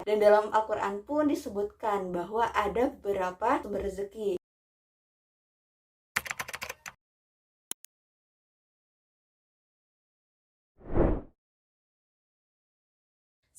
Dan dalam Al-Quran pun disebutkan bahwa ada beberapa sumber rezeki.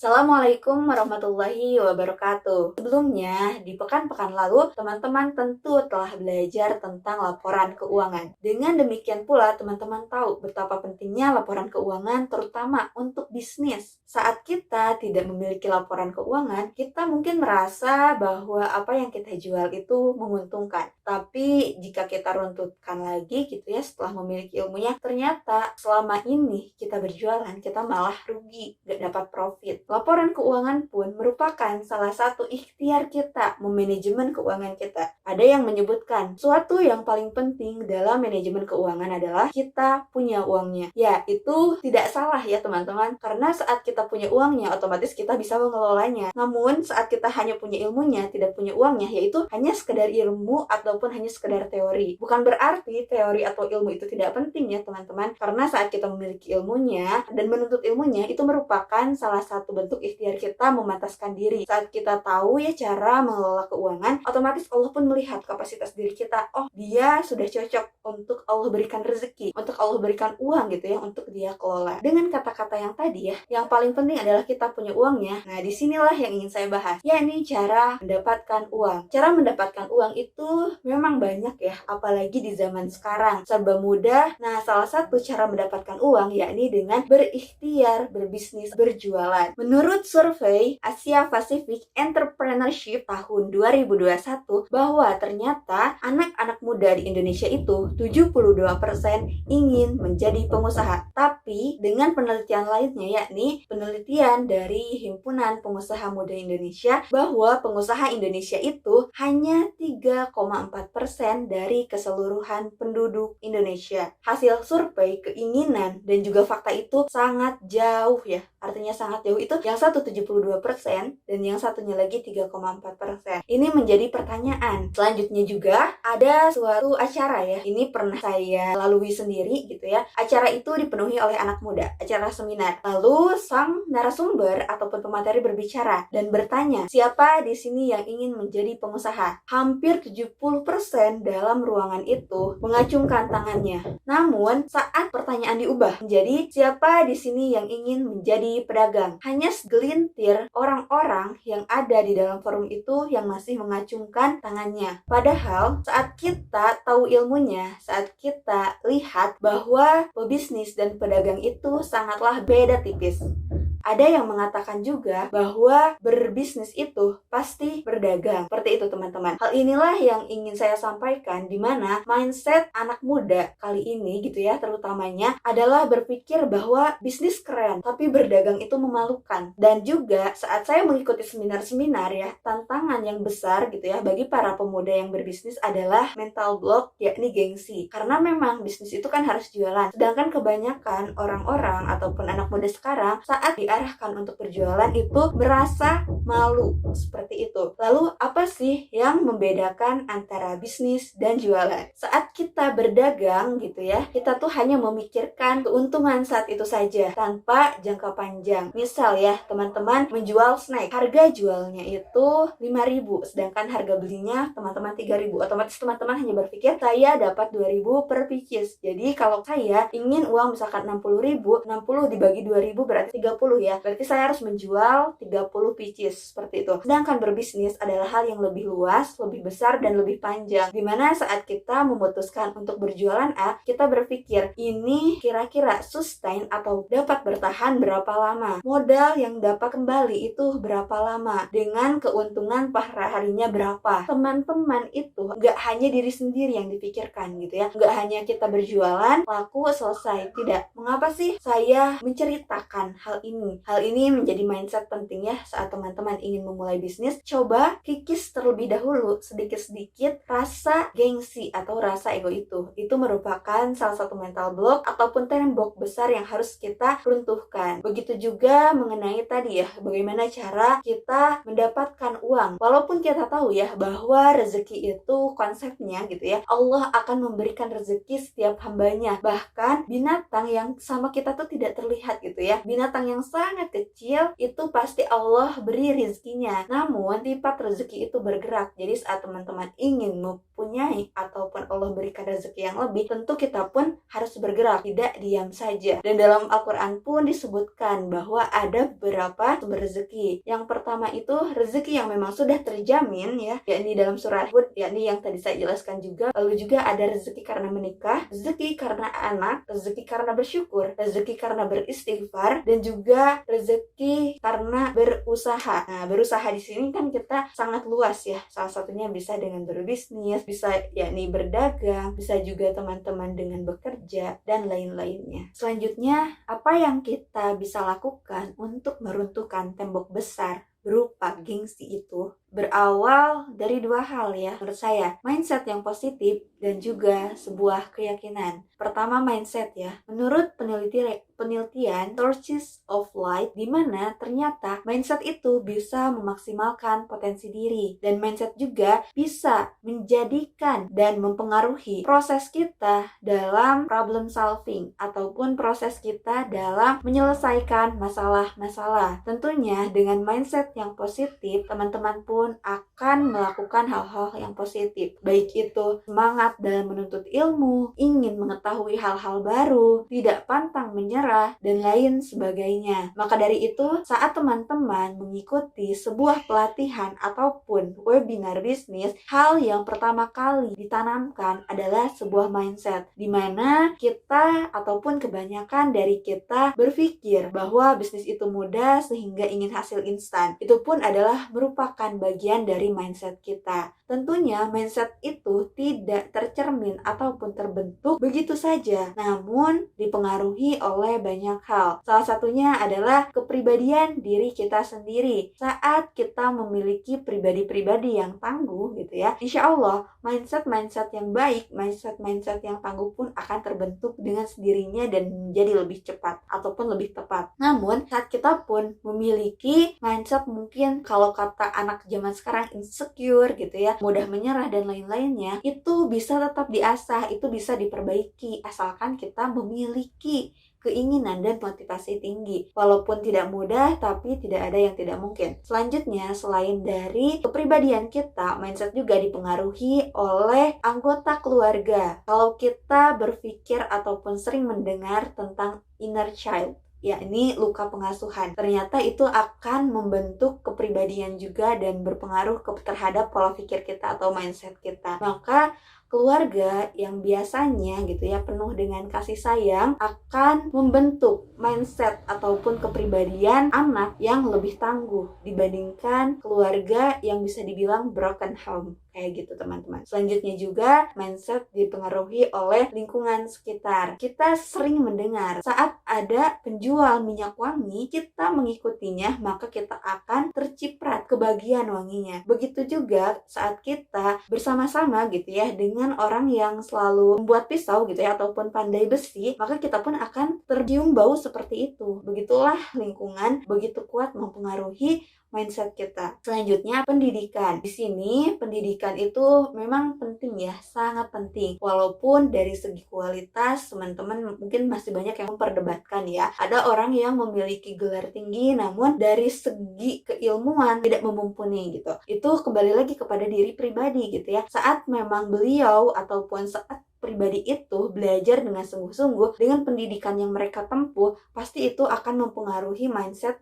Assalamualaikum warahmatullahi wabarakatuh. Sebelumnya, di pekan-pekan lalu, teman-teman tentu telah belajar tentang laporan keuangan. Dengan demikian pula, teman-teman tahu betapa pentingnya laporan keuangan terutama untuk bisnis. Saat kita tidak memiliki laporan keuangan, kita mungkin merasa bahwa apa yang kita jual itu menguntungkan. Tapi jika kita runtutkan lagi gitu ya, setelah memiliki ilmunya, ternyata selama ini kita berjualan, kita malah rugi, gak dapat profit. Laporan keuangan pun merupakan salah satu ikhtiar kita memanajemen keuangan kita. Ada yang menyebutkan, suatu yang paling penting dalam manajemen keuangan adalah kita punya uangnya. Ya, itu tidak salah ya teman-teman, karena saat kita punya uangnya, otomatis kita bisa mengelolanya. Namun, saat kita hanya punya ilmunya, tidak punya uangnya, yaitu hanya sekedar ilmu ataupun hanya sekedar teori. Bukan berarti teori atau ilmu itu tidak penting ya teman-teman, karena saat kita memiliki ilmunya dan menuntut ilmunya, itu merupakan salah satu bentuk ikhtiar kita memantaskan diri. Saat kita tahu ya cara mengelola keuangan, otomatis Allah pun melihat kapasitas diri kita. Oh, dia sudah cocok untuk Allah berikan rezeki, untuk Allah berikan uang gitu ya, untuk dia kelola. Dengan kata-kata yang tadi ya, yang paling penting adalah kita punya uangnya. Nah, disinilah yang ingin saya bahas, yakni cara mendapatkan uang. Cara mendapatkan uang itu memang banyak ya, apalagi di zaman sekarang. Serba mudah. Nah, salah satu cara mendapatkan uang yakni dengan berikhtiar, berbisnis, berjualan. Menurut survei Asia Pacific Entrepreneurship tahun 2021, bahwa ternyata anak-anak muda di Indonesia itu 72% ingin menjadi pengusaha. Tapi dengan penelitian lainnya, yakni penelitian dari Himpunan Pengusaha Muda Indonesia, bahwa pengusaha Indonesia itu hanya 3,4% dari keseluruhan penduduk Indonesia. Hasil survei keinginan dan juga fakta itu sangat jauh ya. Artinya sangat jauh itu yang satu 72% dan yang satunya lagi 3,4%. Ini menjadi pertanyaan. Selanjutnya juga ada suatu acara ya. Ini pernah saya lalui sendiri gitu ya. Acara itu dipenuhi oleh anak muda, acara seminar. Lalu sang narasumber ataupun pemateri berbicara dan bertanya, siapa di sini yang ingin menjadi pengusaha? Hampir 70% dalam ruangan itu mengacungkan tangannya. Namun saat pertanyaan diubah menjadi, siapa di sini yang ingin menjadi pedagang? Hanya segelintir orang-orang yang ada di dalam forum itu yang masih mengacungkan tangannya. Padahal saat kita tahu ilmunya, saat kita lihat bahwa pebisnis dan pedagang itu sangatlah beda tipis. Ada yang mengatakan juga bahwa berbisnis itu pasti berdagang. Seperti itu teman-teman. Hal inilah yang ingin saya sampaikan, di mana mindset anak muda kali ini gitu ya, terutamanya adalah berpikir bahwa bisnis keren, tapi berdagang itu memalukan. Dan juga saat saya mengikuti seminar-seminar ya, tantangan yang besar gitu ya bagi para pemuda yang berbisnis adalah mental block, yakni gengsi. Karena memang bisnis itu kan harus jualan. Sedangkan kebanyakan orang-orang ataupun anak muda sekarang saat diarahkan untuk berjualan itu merasa malu seperti itu. Lalu apa sih yang membedakan antara bisnis dan jualan? Saat kita berdagang gitu ya, kita tuh hanya memikirkan keuntungan saat itu saja tanpa jangka panjang. Misal ya, teman-teman menjual snack, harga jualnya itu 5.000, sedangkan harga belinya teman-teman 3.000. Otomatis teman-teman hanya berpikir saya dapat 2.000 per pieces. Jadi kalau saya ingin uang misalkan 60.000, 60 dibagi 2.000 berarti 30 ya. Berarti saya harus menjual 30 pieces seperti itu. Sedangkan berbisnis adalah hal yang lebih luas, lebih besar dan lebih panjang. Dimana saat kita memutuskan untuk berjualan A, kita berpikir ini kira-kira sustain atau dapat bertahan berapa lama? Modal yang dapat kembali itu berapa lama? Dengan keuntungan per harinya berapa? Teman-teman itu nggak hanya diri sendiri yang dipikirkan gitu ya. Nggak hanya kita berjualan, laku, selesai. Tidak. Mengapa sih saya menceritakan hal ini? Hal ini menjadi mindset penting ya saat teman-teman ingin memulai bisnis. Coba kikis terlebih dahulu sedikit-sedikit rasa gengsi atau rasa ego itu. Itu merupakan salah satu mental block ataupun tembok besar yang harus kita runtuhkan. Begitu juga mengenai tadi ya, bagaimana cara kita mendapatkan uang. Walaupun kita tahu ya bahwa rezeki itu konsepnya gitu ya, Allah akan memberikan rezeki setiap hambanya. Bahkan binatang yang sama kita tuh tidak terlihat gitu ya, binatang yang sangat kecil itu pasti Allah beri rezeki rezekinya. Namun sifat rezeki itu bergerak. Jadi saat teman-teman ingin mempunyai ataupun Allah berikan rezeki yang lebih, tentu kita pun harus bergerak, tidak diam saja. Dan dalam Al-Quran pun disebutkan bahwa ada beberapa sumber rezeki. Yang pertama itu rezeki yang memang sudah terjamin ya, yakni dalam surah Hud, yakni yang tadi saya jelaskan juga. Lalu juga ada rezeki karena menikah, rezeki karena anak, rezeki karena bersyukur, rezeki karena beristighfar, dan juga rezeki karena berusaha. Nah, berusaha di sini kan kita sangat luas ya. Salah satunya bisa dengan berbisnis, bisa yakni berdagang, bisa juga teman-teman dengan bekerja, dan lain-lainnya. Selanjutnya, apa yang kita bisa lakukan untuk meruntuhkan tembok besar berupa gengsi itu? Berawal dari dua hal ya menurut saya, mindset yang positif dan juga sebuah keyakinan. Pertama, mindset ya. Menurut penelitian Sources of Light, di mana ternyata mindset itu bisa memaksimalkan potensi diri, dan mindset juga bisa menjadikan dan mempengaruhi proses kita dalam problem solving ataupun proses kita dalam menyelesaikan masalah-masalah. Tentunya dengan mindset yang positif, teman-teman pun akan melakukan hal-hal yang positif, baik itu semangat dalam menuntut ilmu, ingin mengetahui hal-hal baru, tidak pantang menyerah, dan lain sebagainya. Maka dari itu, saat teman-teman mengikuti sebuah pelatihan ataupun webinar bisnis, hal yang pertama kali ditanamkan adalah sebuah mindset, di mana kita ataupun kebanyakan dari kita berpikir bahwa bisnis itu mudah sehingga ingin hasil instan. Itu pun adalah merupakan bagian dari mindset kita. Tentunya mindset itu tidak tercermin ataupun terbentuk begitu saja, namun dipengaruhi oleh banyak hal. Salah satunya adalah kepribadian diri kita sendiri. Saat kita memiliki pribadi-pribadi yang tangguh gitu ya, insya Allah mindset yang baik, mindset yang tangguh pun akan terbentuk dengan sendirinya dan menjadi lebih cepat ataupun lebih tepat. Namun saat kita pun memiliki mindset mungkin kalau kata anak zaman sekarang insecure gitu ya, mudah menyerah dan lain-lainnya, itu bisa tetap diasah, itu bisa diperbaiki asalkan kita memiliki keinginan dan motivasi tinggi. Walaupun tidak mudah, tapi tidak ada yang tidak mungkin. Selanjutnya, selain dari kepribadian kita, mindset juga dipengaruhi oleh anggota keluarga. Kalau kita berpikir ataupun sering mendengar tentang inner child, yakni luka pengasuhan, ternyata itu akan membentuk kepribadian juga dan berpengaruh terhadap pola pikir kita atau mindset kita. Maka keluarga yang biasanya gitu ya penuh dengan kasih sayang akan membentuk mindset ataupun kepribadian anak yang lebih tangguh dibandingkan keluarga yang bisa dibilang broken home. Kayak gitu teman-teman. Selanjutnya juga mindset dipengaruhi oleh lingkungan sekitar. Kita sering mendengar saat ada penjual minyak wangi, kita mengikutinya, maka kita akan terciprat kebagian wanginya. Begitu juga saat kita bersama-sama gitu ya dengan orang yang selalu membuat pisau gitu ya ataupun pandai besi, maka kita pun akan tercium bau seperti itu. Begitulah lingkungan begitu kuat mempengaruhi mindset kita. Selanjutnya, pendidikan. Di sini pendidikan itu memang penting ya, sangat penting. Walaupun dari segi kualitas teman-teman mungkin masih banyak yang memperdebatkan ya. Ada orang yang memiliki gelar tinggi namun dari segi keilmuan tidak mumpuni gitu. Itu kembali lagi kepada diri pribadi gitu ya. Saat memang beliau ataupun saat pribadi itu belajar dengan sungguh-sungguh dengan pendidikan yang mereka tempuh, pasti itu akan mempengaruhi mindset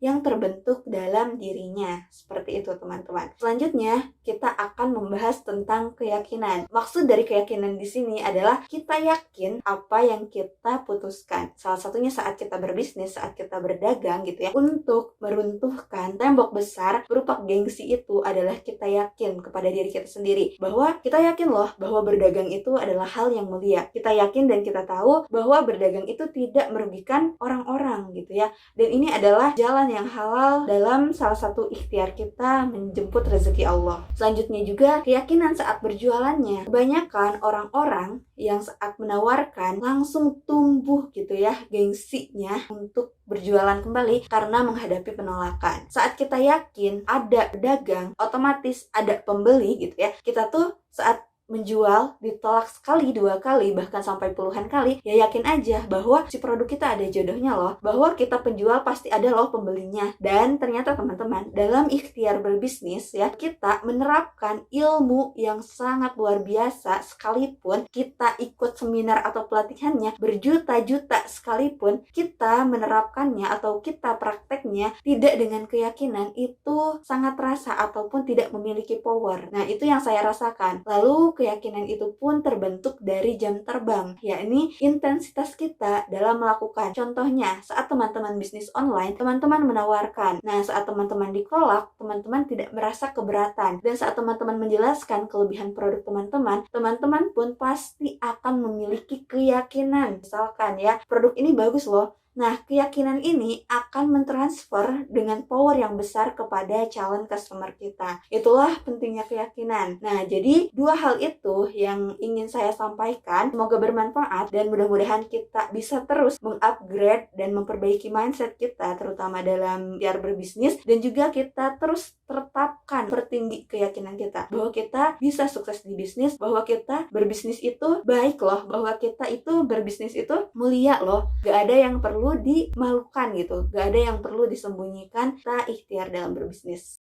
yang terbentuk dalam dirinya. Seperti itu teman-teman. Selanjutnya kita akan membahas tentang keyakinan. Maksud dari keyakinan di sini adalah kita yakin apa yang kita putuskan. Salah satunya saat kita berbisnis, saat kita berdagang gitu ya. Untuk meruntuhkan tembok besar berupa gengsi itu adalah kita yakin kepada diri kita sendiri bahwa kita yakin loh bahwa berdagang itu adalah hal yang mulia. Kita yakin dan kita tahu bahwa berdagang itu tidak merugikan orang-orang gitu ya. Dan ini adalah jalan yang halal dalam salah satu ikhtiar kita menjemput rezeki Allah. Selanjutnya juga keyakinan saat berjualannya. Kebanyakan orang-orang yang saat menawarkan langsung tumbuh gitu ya gengsinya untuk berjualan kembali karena menghadapi penolakan. Saat kita yakin ada pedagang, otomatis ada pembeli gitu ya. Kita tuh saat menjual ditolak sekali, 2 kali, bahkan sampai puluhan kali, ya yakin aja bahwa si produk kita ada jodohnya loh, bahwa kita penjual pasti ada loh pembelinya. Dan ternyata teman-teman, dalam ikhtiar berbisnis ya, kita menerapkan ilmu yang sangat luar biasa, sekalipun kita ikut seminar atau pelatihannya berjuta-juta, sekalipun kita menerapkannya atau kita prakteknya tidak dengan keyakinan, itu sangat terasa ataupun tidak memiliki power. Nah, itu yang saya rasakan. Lalu keyakinan itu pun terbentuk dari jam terbang, yakni intensitas kita dalam melakukan. Contohnya, saat teman-teman bisnis online, teman-teman menawarkan. Nah, saat teman-teman ditolak, teman-teman tidak merasa keberatan. Dan saat teman-teman menjelaskan kelebihan produk teman-teman, teman-teman pun pasti akan memiliki keyakinan. Misalkan ya, produk ini bagus loh. Nah, keyakinan ini akan mentransfer dengan power yang besar kepada calon customer kita. Itulah pentingnya keyakinan. Nah, jadi 2 hal itu yang ingin saya sampaikan. Semoga bermanfaat dan mudah-mudahan kita bisa terus mengupgrade dan memperbaiki mindset kita, terutama dalam biar berbisnis, dan juga kita terus tetapkan pertinggi keyakinan kita bahwa kita bisa sukses di bisnis, bahwa kita berbisnis itu baik loh, bahwa kita itu berbisnis itu mulia loh. Gak ada yang perlu dimalukan gitu, gak ada yang perlu disembunyikan. Kita ikhtiar dalam berbisnis.